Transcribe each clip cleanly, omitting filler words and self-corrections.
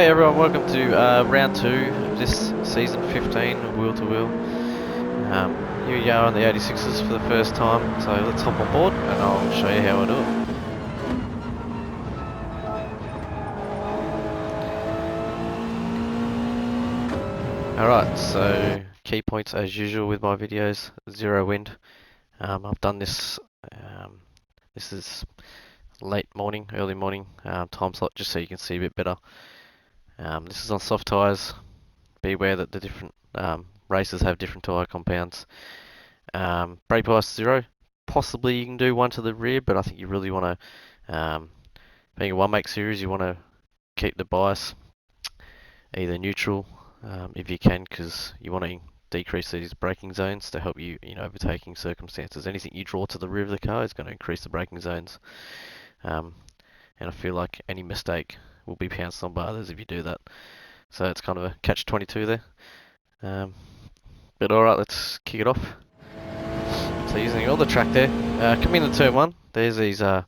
Hey everyone, welcome to round 2 of this season 15 of Wheel to Wheel. Here we are on the 86s for the first time, so let's hop on board and I'll show you how I do it. Alright, so key points as usual with my videos: zero wind. I've done this, this is late morning, early morning time slot just so you can see a bit better. This is on soft tyres. Be aware that the different races have different tyre compounds. Brake bias 0. Possibly you can do one to the rear, but I think you really want to, being a one make series, you want to keep the bias either neutral if you can, because you want to decrease these braking zones to help you in overtaking circumstances. Anything you draw to the rear of the car is going to increase the braking zones. And I feel like any mistake will be pounced on by others if you do that. So it's kind of a catch-22 there. But alright, let's kick it off. So using all the track there, coming into turn 1, there's these the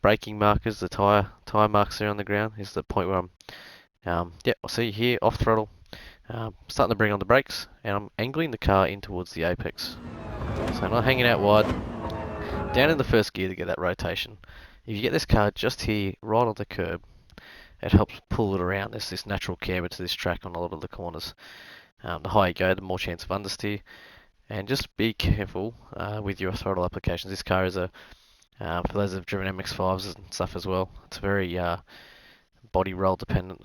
braking markers, the tyre marks there on the ground. Is the point where I'll see here, off throttle, starting to bring on the brakes, and I'm angling the car in towards the apex. So I'm not hanging out wide, down in the first gear to get that rotation. If you get this car just here, right on the curb, it helps pull it around. There's this natural camber to this track on a lot of the corners. The higher you go, the more chance of understeer. And just be careful with your throttle applications. This car is for those that have driven MX-5s and stuff as well, it's very body roll dependent.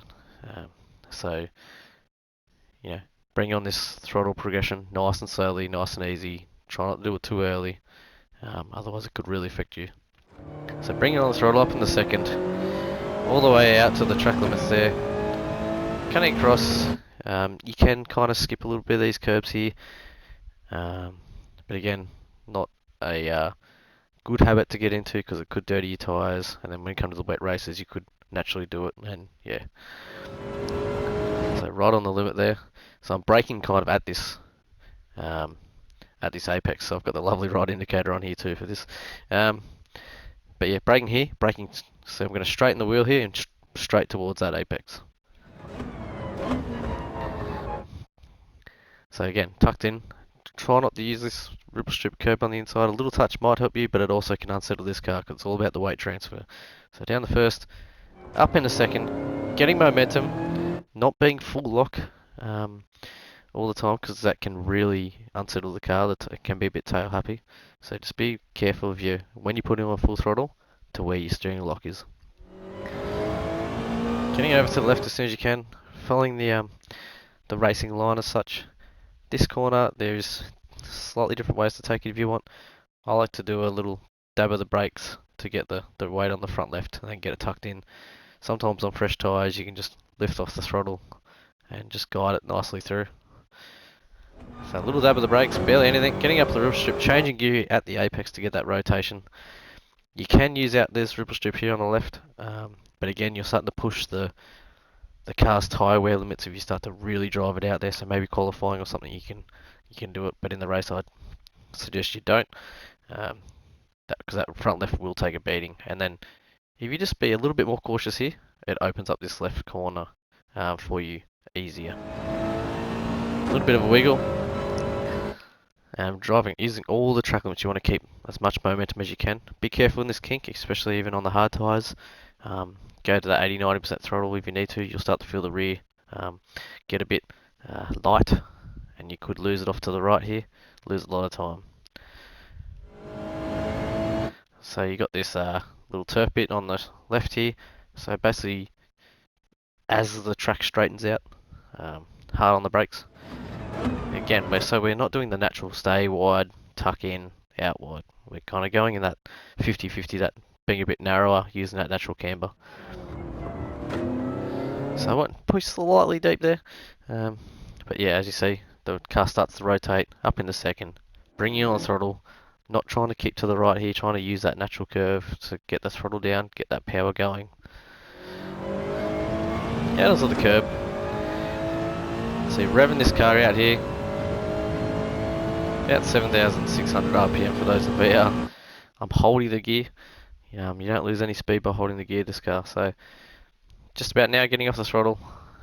So, bring on this throttle progression nice and slowly, nice and easy. Try not to do it too early, otherwise it could really affect you. So bring on the throttle up in the second, all the way out to the track limits there. Cutting across, you can kind of skip a little bit of these curbs here. But again, not a good habit to get into because it could dirty your tyres, and then when you come to the wet races you could naturally do it, and yeah. So right on the limit there. So I'm braking kind of at this apex, so I've got the lovely ride indicator on here too for this. But yeah, braking here, so I'm going to straighten the wheel here and straight towards that apex. So again, tucked in. Try not to use this ripple strip curb on the inside. A little touch might help you, but it also can unsettle this car because it's all about the weight transfer. So down the first, up in the second, getting momentum, not being full lock all the time because that can really unsettle the car. It can be a bit tail happy. So just be careful of when you put in on full throttle to where your steering lock is. Getting over to the left as soon as you can, following the racing line as such. This corner, there's slightly different ways to take it if you want. I like to do a little dab of the brakes to get the weight on the front left and then get it tucked in. Sometimes on fresh tyres you can just lift off the throttle and just guide it nicely through. So a little dab of the brakes, barely anything. Getting up the ripple strip, changing gear at the apex to get that rotation. You can use out this ripple strip here on the left, but again you're starting to push the car's tyre wear limits if you start to really drive it out there. So maybe qualifying or something you can do it, but in the race I'd suggest you don't, because that front left will take a beating. And then if you just be a little bit more cautious here, it opens up this left corner for you easier. A little bit of a wiggle. Driving using all the track limits, you want to keep as much momentum as you can. Be careful in this kink, especially even on the hard tyres. Go to that 80-90% throttle if you need to. You'll start to feel the rear get a bit light, and you could lose it off to the right here, lose a lot of time. So you got this little turf bit on the left here. So basically, as the track straightens out, hard on the brakes. Again, we're not doing the natural stay wide, tuck in, out wide. We're kind of going in that 50-50, that being a bit narrower, using that natural camber. So I won't push slightly deep there, but yeah, as you see, the car starts to rotate up in the second, bringing on the throttle, not trying to keep to the right here, trying to use that natural curve to get the throttle down, get that power going. Out onto the curb. So you're revving this car out here, about 7,600 RPM for those in VR. I'm holding the gear. You don't lose any speed by holding the gear, this car. So just about now getting off the throttle.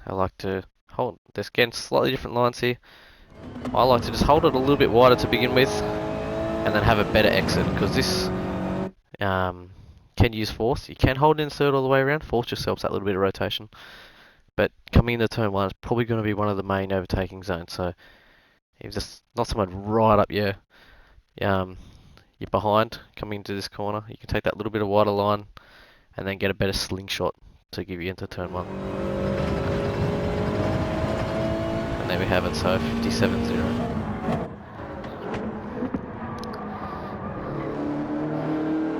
I like to hold, there's again slightly different lines here. I like to just hold it a little bit wider to begin with, and then have a better exit, because this can use force. You can hold insert all the way around, force yourself that little bit of rotation. But coming into turn one is probably going to be one of the main overtaking zones. So if there's not someone right up you're behind coming into this corner, you can take that little bit of wider line and then get a better slingshot to give you into turn one. And there we have it, so 57.0.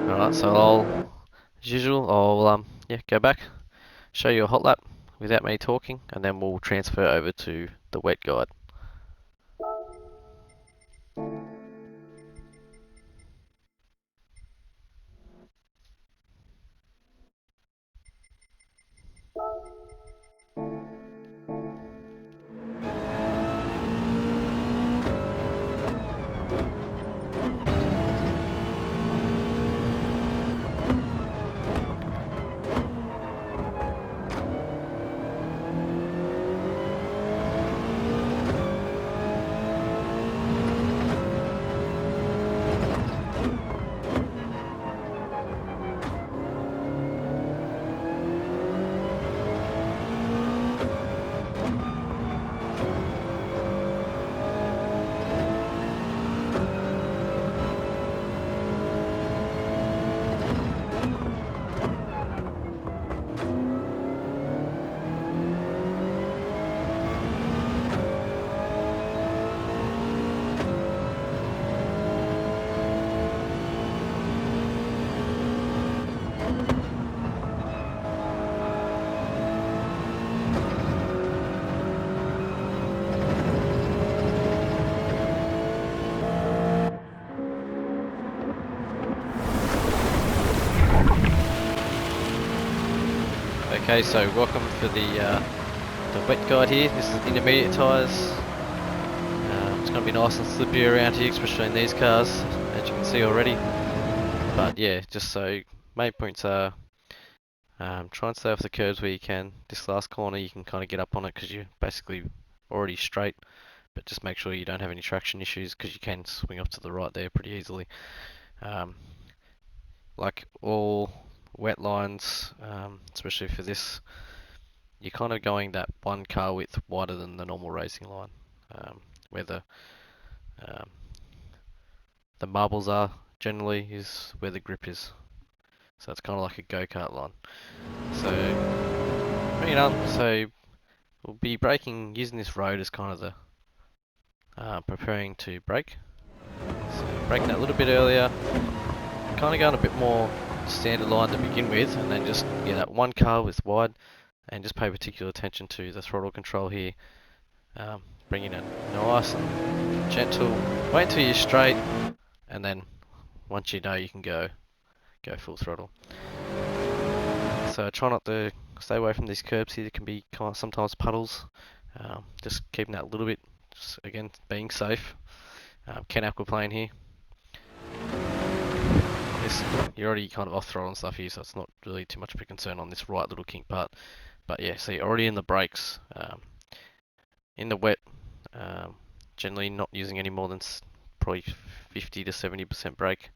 Alright, so as usual, I'll go back, show you a hot lap without me talking, and then we'll transfer over to the wet guide. Okay, so welcome for the wet guide here. This is intermediate tyres. It's going to be nice and slippy around here, especially in these cars, as you can see already. But yeah, just so main points are try and stay off the curbs where you can. This last corner you can kind of get up on it because you're basically already straight, but just make sure you don't have any traction issues because you can swing off to the right there pretty easily. Like all wet lines, especially for this, you're kind of going that one car width wider than the normal racing line, where the marbles are generally is where the grip is. So it's kind of like a go-kart line. So bring it on. So we'll be braking using this road as kind of the preparing to brake. So braking that a little bit earlier, kind of going a bit more standard line to begin with, and then just that one car width wide, and just pay particular attention to the throttle control here. Bringing it nice and gentle. Wait until you're straight, and then once you know you can go full throttle. So try not to stay away from these curbs here. There can be kind of sometimes puddles. Just keeping that a little bit, just again being safe. Ken aquaplane here. You're already kind of off throttle and stuff here, so it's not really too much of a concern on this right little kink part. But yeah, so you're already in the brakes. In the wet, generally not using any more than probably 50 to 70% brake.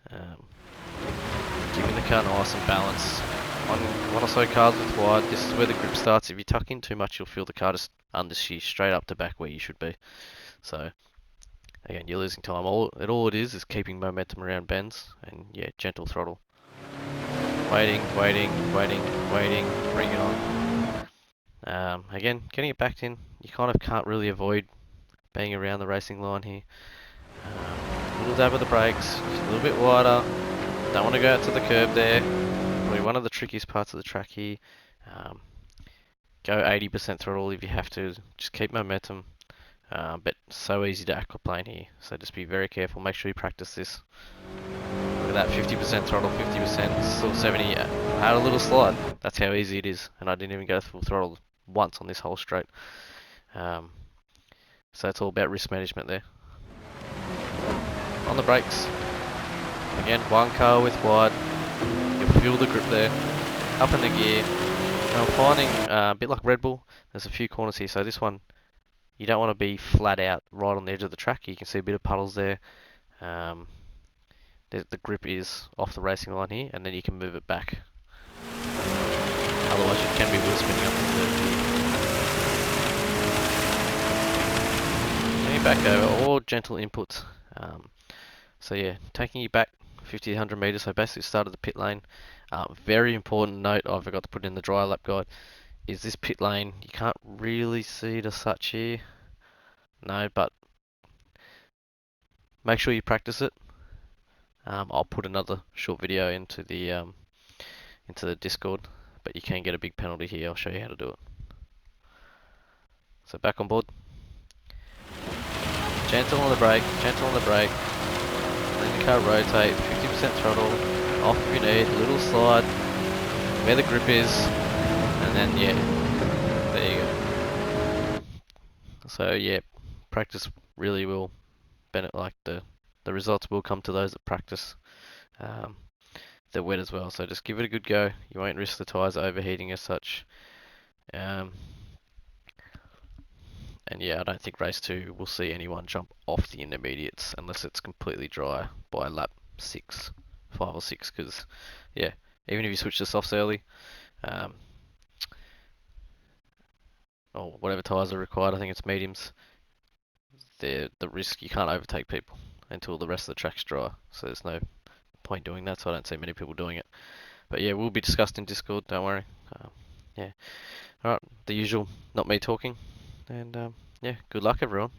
Keeping the car nice and balanced. On one or so cars with wide, this is where the grip starts. If you tuck in too much, you'll feel the car just understeer straight up to back where you should be. So again, you're losing time. All it is keeping momentum around bends, and yeah, gentle throttle. Waiting, bring it on. Again, getting it backed in, you kind of can't really avoid being around the racing line here. Little dab of the brakes, just a little bit wider. Don't want to go out to the curb there. Probably one of the trickiest parts of the track here. Go 80% throttle if you have to. Just keep momentum. But so easy to aquaplane here. So just be very careful. Make sure you practice this. Look at that, 50% throttle, 50%, still 70. I had a little slide. That's how easy it is. And I didn't even go full throttle once on this whole straight. So it's all about risk management there. On the brakes. Again, one car width wide. You'll feel the grip there. Up in the gear. I'm finding a bit like Red Bull, there's a few corners here. So this one, you don't want to be flat out right on the edge of the track. You can see a bit of puddles there. Um, the grip is off the racing line here, and then you can move it back. Otherwise, you can be wheel spinning up the curve. Getting back over, all gentle inputs. So yeah, taking you back 50 to 100 meters. So basically, started the pit lane. Very important note I forgot to put in the dry lap guide is this pit lane. You can't really see it as such here. No, but make sure you practice it. I'll put another short video into the Discord, but you can get a big penalty here. I'll show you how to do it. So back on board. Gentle on the brake, gentle on the brake. Let the car rotate, 50% throttle, off if you need, a little slide, where the grip is, and then yeah, there you go. So yeah, practice really will like the results will come to those that practice. They're wet as well, so just give it a good go. You won't risk the tyres overheating as such. Um, and yeah, I don't think race 2 will see anyone jump off the intermediates unless it's completely dry by lap 6, 5 or 6, because yeah, even if you switch to softs early, um, or whatever tyres are required, I think it's mediums, the risk, you can't overtake people until the rest of the track's dry, so there's no point doing that, so I don't see many people doing it. But yeah, we'll be discussed in Discord, don't worry. Yeah. Alright, the usual, not me talking. And yeah, good luck everyone.